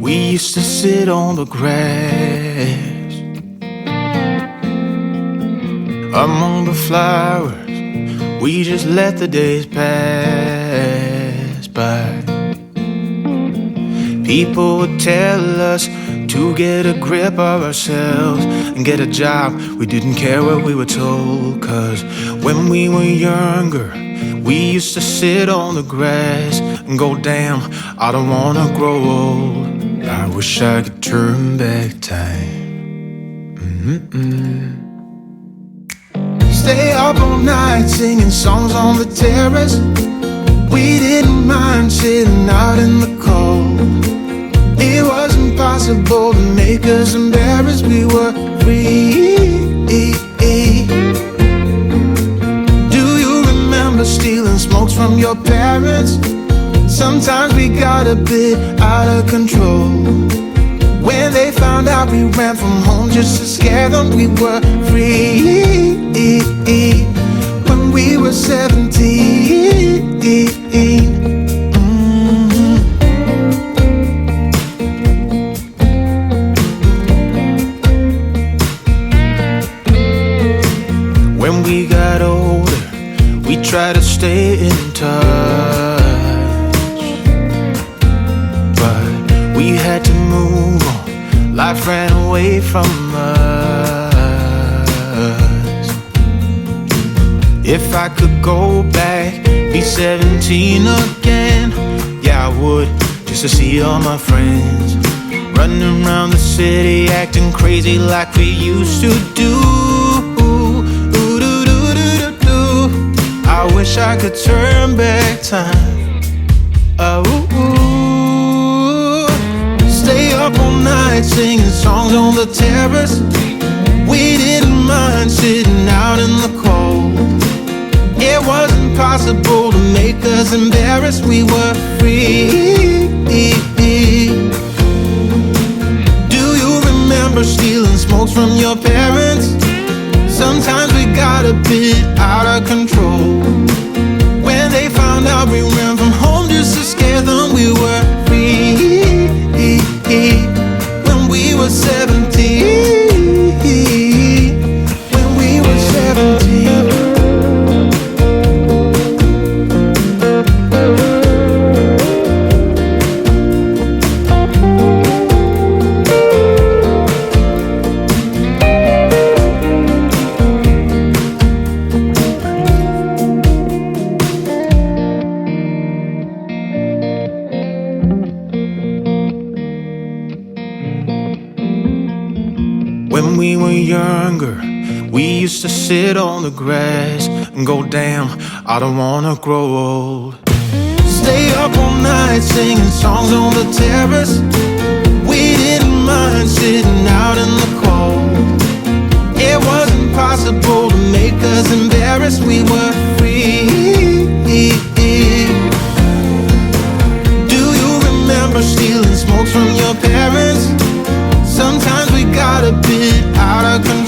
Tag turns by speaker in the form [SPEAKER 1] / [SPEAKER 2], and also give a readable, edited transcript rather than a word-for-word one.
[SPEAKER 1] We used to sit on the grass among the flowers. We just let the days pass by. People would tell us to get a grip of ourselves and get a job. We didn't care what we were told, 'cause when we were younger, we used to sit on the grass and go, damn, I don't wanna grow old. I wish I could turn back time. Stay up all night singing songs on the terrace. We didn't mind sitting out in the cold. It wasn't possible to make us embarrassed. We were free. Do you remember stealing smokes from your parents? Sometimes we got a bit out of control. When they found out we ran from home just to scare them, we were free. When we were 17. When we got older, we tried to stay in touch, but we had to move on. Life ran away from us. If I could go back, be 17 again, yeah, I would, just to see all my friends running around the city, acting crazy like we used to do. I wish I could turn back time. Stay up all night singing songs on the terrace. We didn't mind sitting out in the cold. It wasn't possible to make us embarrassed. We were free. Do you remember stealing smokes from your parents? Sometimes we got a bit out of control. When they found out we ran from home just to scare them, we were free. When we were 17. When we were 17. When we were younger, we used to sit on the grass and go, damn, I don't wanna grow old. Stay up all night singing songs on the terrace. We didn't mind sitting out in the cold. It wasn't possible to make us embarrassed. We were free. Do you remember stealing smokes from your parents? Sometimes we got a bit out of control.